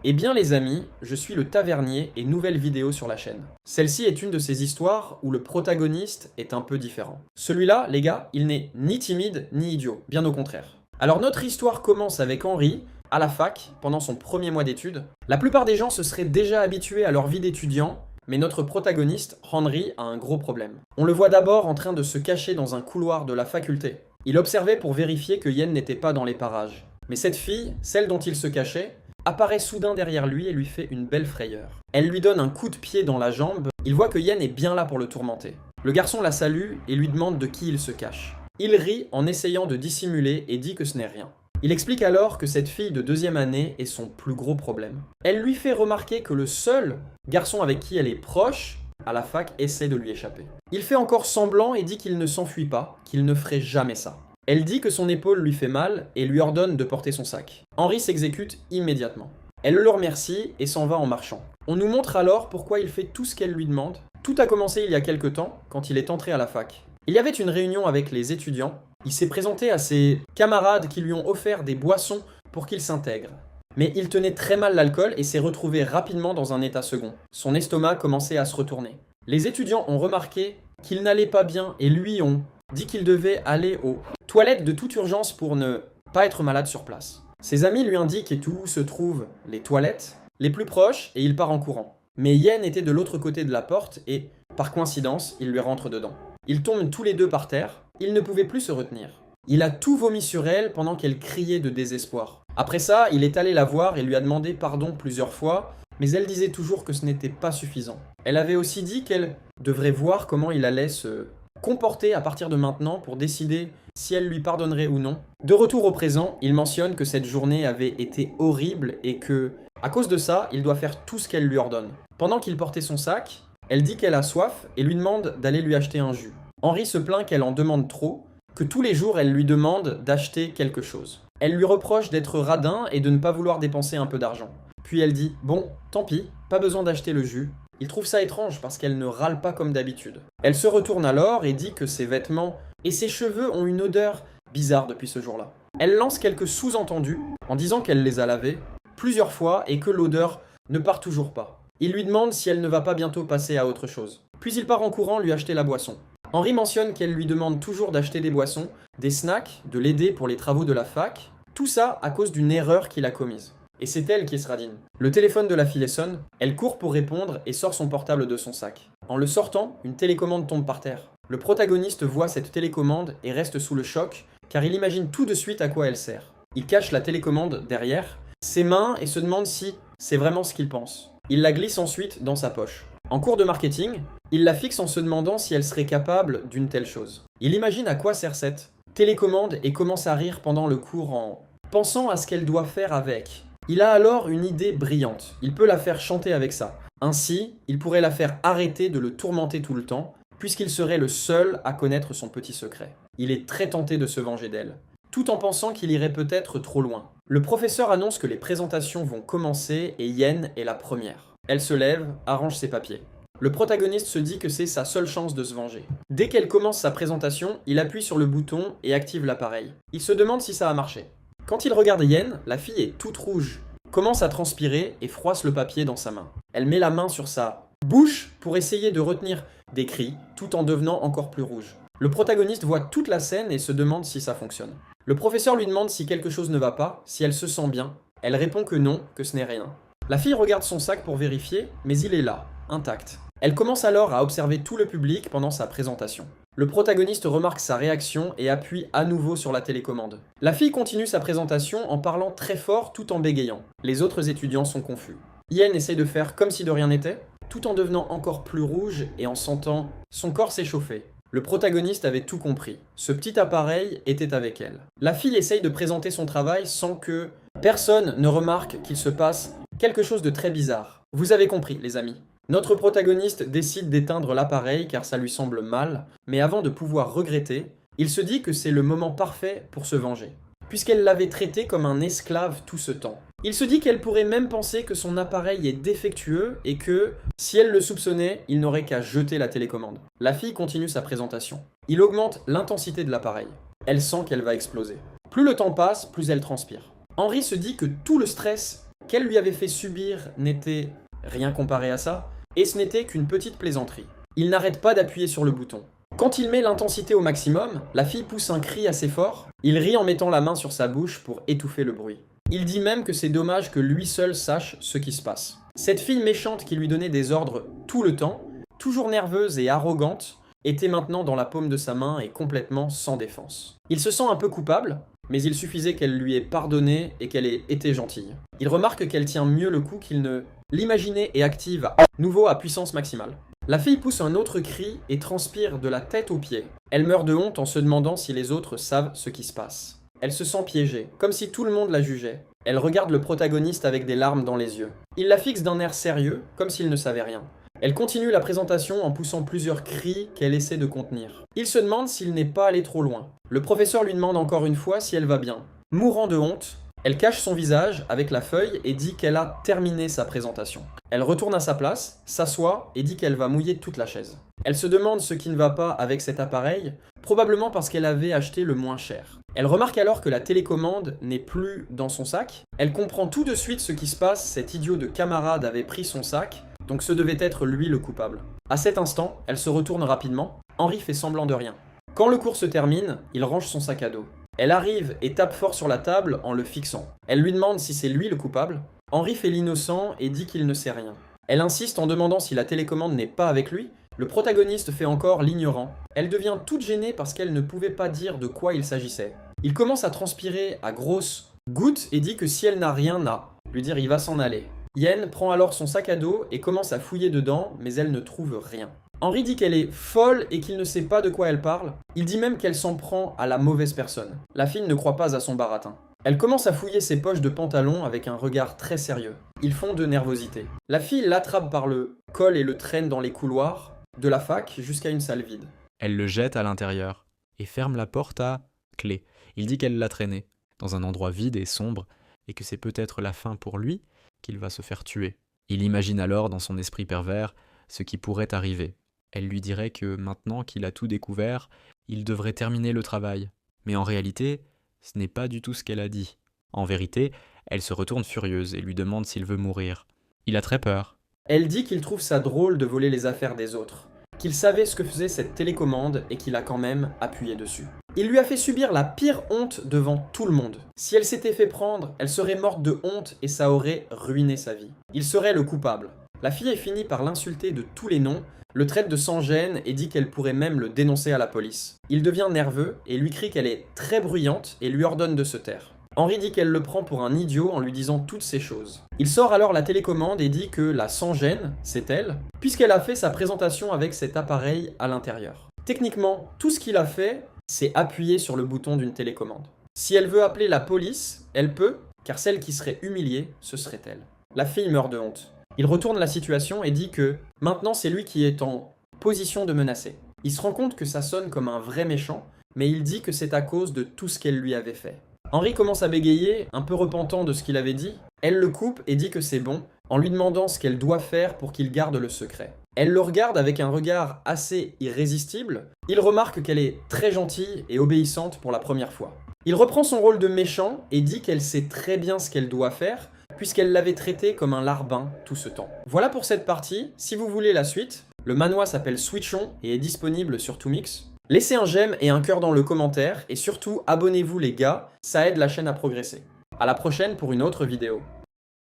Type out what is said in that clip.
Eh bien les amis, je suis le tavernier et nouvelle vidéo sur la chaîne. Celle-ci est une de ces histoires où le protagoniste est un peu différent. Celui-là, les gars, il n'est ni timide ni idiot, bien au contraire. Alors notre histoire commence avec Henri, à la fac, pendant son premier mois d'études. La plupart des gens se seraient déjà habitués à leur vie d'étudiant, mais notre protagoniste, Henri, a un gros problème. On le voit d'abord en train de se cacher dans un couloir de la faculté. Il observait pour vérifier que Yen n'était pas dans les parages. Mais cette fille, celle dont il se cachait, apparaît soudain derrière lui et lui fait une belle frayeur. Elle lui donne un coup de pied dans la jambe, il voit que Yen est bien là pour le tourmenter. Le garçon la salue et lui demande de qui il se cache. Il rit en essayant de dissimuler et dit que ce n'est rien. Il explique alors que cette fille de deuxième année est son plus gros problème. Elle lui fait remarquer que le seul garçon avec qui elle est proche, à la fac, essaie de lui échapper. Il fait encore semblant et dit qu'il ne s'enfuit pas, qu'il ne ferait jamais ça. Elle dit que son épaule lui fait mal et lui ordonne de porter son sac. Henri s'exécute immédiatement. Elle le remercie et s'en va en marchant. On nous montre alors pourquoi il fait tout ce qu'elle lui demande. Tout a commencé il y a quelque temps, quand il est entré à la fac. Il y avait une réunion avec les étudiants. Il s'est présenté à ses camarades qui lui ont offert des boissons pour qu'il s'intègre. Mais il tenait très mal l'alcool et s'est retrouvé rapidement dans un état second. Son estomac commençait à se retourner. Les étudiants ont remarqué qu'il n'allait pas bien et lui ont dit qu'il devait aller aux toilettes de toute urgence pour ne pas être malade sur place. Ses amis lui indiquent où se trouvent les toilettes les plus proches et il part en courant. Mais Yen était de l'autre côté de la porte et, par coïncidence, il lui rentre dedans. Ils tombent tous les deux par terre, il ne pouvait plus se retenir. Il a tout vomi sur elle pendant qu'elle criait de désespoir. Après ça, il est allé la voir et lui a demandé pardon plusieurs fois, mais elle disait toujours que ce n'était pas suffisant. Elle avait aussi dit qu'elle devrait voir comment il allait se comporter à partir de maintenant pour décider si elle lui pardonnerait ou non. De retour au présent, il mentionne que cette journée avait été horrible et que, à cause de ça, il doit faire tout ce qu'elle lui ordonne. Pendant qu'il portait son sac, elle dit qu'elle a soif et lui demande d'aller lui acheter un jus. Henri se plaint qu'elle en demande trop, que tous les jours elle lui demande d'acheter quelque chose. Elle lui reproche d'être radin et de ne pas vouloir dépenser un peu d'argent. Puis elle dit « Bon, tant pis, pas besoin d'acheter le jus ». Il trouve ça étrange parce qu'elle ne râle pas comme d'habitude. Elle se retourne alors et dit que ses vêtements et ses cheveux ont une odeur bizarre depuis ce jour-là. Elle lance quelques sous-entendus en disant qu'elle les a lavés plusieurs fois et que l'odeur ne part toujours pas. Il lui demande si elle ne va pas bientôt passer à autre chose. Puis il part en courant lui acheter la boisson. Henri mentionne qu'elle lui demande toujours d'acheter des boissons, des snacks, de l'aider pour les travaux de la fac. Tout ça à cause d'une erreur qu'il a commise. Et c'est elle qui se radine. Le téléphone de la fille sonne, elle court pour répondre et sort son portable de son sac. En le sortant, une télécommande tombe par terre. Le protagoniste voit cette télécommande et reste sous le choc, car il imagine tout de suite à quoi elle sert. Il cache la télécommande derrière ses mains et se demande si c'est vraiment ce qu'il pense. Il la glisse ensuite dans sa poche. En cours de marketing, il la fixe en se demandant si elle serait capable d'une telle chose. Il imagine à quoi sert cette télécommande et commence à rire pendant le cours en pensant à ce qu'elle doit faire avec. Il a alors une idée brillante. Il peut la faire chanter avec ça. Ainsi, il pourrait la faire arrêter de le tourmenter tout le temps, puisqu'il serait le seul à connaître son petit secret. Il est très tenté de se venger d'elle, tout en pensant qu'il irait peut-être trop loin. Le professeur annonce que les présentations vont commencer et Yen est la première. Elle se lève, arrange ses papiers. Le protagoniste se dit que c'est sa seule chance de se venger. Dès qu'elle commence sa présentation, il appuie sur le bouton et active l'appareil. Il se demande si ça a marché. Quand il regarde Yen, la fille est toute rouge, commence à transpirer et froisse le papier dans sa main. Elle met la main sur sa bouche pour essayer de retenir des cris, tout en devenant encore plus rouge. Le protagoniste voit toute la scène et se demande si ça fonctionne. Le professeur lui demande si quelque chose ne va pas, si elle se sent bien. Elle répond que non, que ce n'est rien. La fille regarde son sac pour vérifier, mais il est là, intact. Elle commence alors à observer tout le public pendant sa présentation. Le protagoniste remarque sa réaction et appuie à nouveau sur la télécommande. La fille continue sa présentation en parlant très fort tout en bégayant. Les autres étudiants sont confus. Yen essaye de faire comme si de rien n'était, tout en devenant encore plus rouge et en sentant son corps s'échauffer. Le protagoniste avait tout compris. Ce petit appareil était avec elle. La fille essaye de présenter son travail sans que personne ne remarque qu'il se passe quelque chose de très bizarre. Vous avez compris, les amis. Notre protagoniste décide d'éteindre l'appareil car ça lui semble mal, mais avant de pouvoir regretter, il se dit que c'est le moment parfait pour se venger, puisqu'elle l'avait traité comme un esclave tout ce temps. Il se dit qu'elle pourrait même penser que son appareil est défectueux et que, si elle le soupçonnait, il n'aurait qu'à jeter la télécommande. La fille continue sa présentation. Il augmente l'intensité de l'appareil. Elle sent qu'elle va exploser. Plus le temps passe, plus elle transpire. Henri se dit que tout le stress qu'elle lui avait fait subir n'était rien comparé à ça, et ce n'était qu'une petite plaisanterie. Il n'arrête pas d'appuyer sur le bouton. Quand il met l'intensité au maximum, la fille pousse un cri assez fort, il rit en mettant la main sur sa bouche pour étouffer le bruit. Il dit même que c'est dommage que lui seul sache ce qui se passe. Cette fille méchante qui lui donnait des ordres tout le temps, toujours nerveuse et arrogante, était maintenant dans la paume de sa main et complètement sans défense. Il se sent un peu coupable, mais il suffisait qu'elle lui ait pardonné et qu'elle ait été gentille. Il remarque qu'elle tient mieux le coup qu'il ne l'imaginait et active à nouveau à puissance maximale. La fille pousse un autre cri et transpire de la tête aux pieds. Elle meurt de honte en se demandant si les autres savent ce qui se passe. Elle se sent piégée, comme si tout le monde la jugeait. Elle regarde le protagoniste avec des larmes dans les yeux. Il la fixe d'un air sérieux, comme s'il ne savait rien. Elle continue la présentation en poussant plusieurs cris qu'elle essaie de contenir. Il se demande s'il n'est pas allé trop loin. Le professeur lui demande encore une fois si elle va bien. Mourant de honte, elle cache son visage avec la feuille et dit qu'elle a terminé sa présentation. Elle retourne à sa place, s'assoit et dit qu'elle va mouiller toute la chaise. Elle se demande ce qui ne va pas avec cet appareil, probablement parce qu'elle avait acheté le moins cher. Elle remarque alors que la télécommande n'est plus dans son sac. Elle comprend tout de suite ce qui se passe, cet idiot de camarade avait pris son sac, donc ce devait être lui le coupable. À cet instant, elle se retourne rapidement. Henri fait semblant de rien. Quand le cours se termine, il range son sac à dos. Elle arrive et tape fort sur la table en le fixant. Elle lui demande si c'est lui le coupable. Henri fait l'innocent et dit qu'il ne sait rien. Elle insiste en demandant si la télécommande n'est pas avec lui. Le protagoniste fait encore l'ignorant. Elle devient toute gênée parce qu'elle ne pouvait pas dire de quoi il s'agissait. Il commence à transpirer à grosses gouttes et dit que si elle n'a rien à lui dire, il va s'en aller. Yen prend alors son sac à dos et commence à fouiller dedans, mais elle ne trouve rien. Henri dit qu'elle est folle et qu'il ne sait pas de quoi elle parle. Il dit même qu'elle s'en prend à la mauvaise personne. La fille ne croit pas à son baratin. Elle commence à fouiller ses poches de pantalon avec un regard très sérieux. Ils font de nervosité. La fille l'attrape par le col et le traîne dans les couloirs de la fac jusqu'à une salle vide. Elle le jette à l'intérieur et ferme la porte à clé. Il dit qu'elle l'a traîné dans un endroit vide et sombre et que c'est peut-être la fin pour lui qu'il va se faire tuer. Il imagine alors dans son esprit pervers ce qui pourrait arriver. Elle lui dirait que maintenant qu'il a tout découvert, il devrait terminer le travail. Mais en réalité, ce n'est pas du tout ce qu'elle a dit. En vérité, elle se retourne furieuse et lui demande s'il veut mourir. Il a très peur. Elle dit qu'il trouve ça drôle de voler les affaires des autres, qu'il savait ce que faisait cette télécommande et qu'il a quand même appuyé dessus. Il lui a fait subir la pire honte devant tout le monde. Si elle s'était fait prendre, elle serait morte de honte et ça aurait ruiné sa vie. Il serait le coupable. La fille finit par l'insulter de tous les noms, le traite de sans-gêne et dit qu'elle pourrait même le dénoncer à la police. Il devient nerveux et lui crie qu'elle est très bruyante et lui ordonne de se taire. Henri dit qu'elle le prend pour un idiot en lui disant toutes ces choses. Il sort alors la télécommande et dit que la sans-gêne, c'est elle, puisqu'elle a fait sa présentation avec cet appareil à l'intérieur. Techniquement, tout ce qu'il a fait, c'est appuyer sur le bouton d'une télécommande. Si elle veut appeler la police, elle peut, car celle qui serait humiliée, ce serait elle. La fille meurt de honte. Il retourne la situation et dit que maintenant c'est lui qui est en position de menacer. Il se rend compte que ça sonne comme un vrai méchant, mais il dit que c'est à cause de tout ce qu'elle lui avait fait. Henri commence à bégayer, un peu repentant de ce qu'il avait dit. Elle le coupe et dit que c'est bon, en lui demandant ce qu'elle doit faire pour qu'il garde le secret. Elle le regarde avec un regard assez irrésistible. Il remarque qu'elle est très gentille et obéissante pour la première fois. Il reprend son rôle de méchant et dit qu'elle sait très bien ce qu'elle doit faire, puisqu'elle l'avait traité comme un larbin tout ce temps. Voilà pour cette partie. Si vous voulez la suite, le manhwa s'appelle Switchon et est disponible sur Toomix. Laissez un j'aime et un cœur dans le commentaire, et surtout abonnez-vous les gars, ça aide la chaîne à progresser. À la prochaine pour une autre vidéo.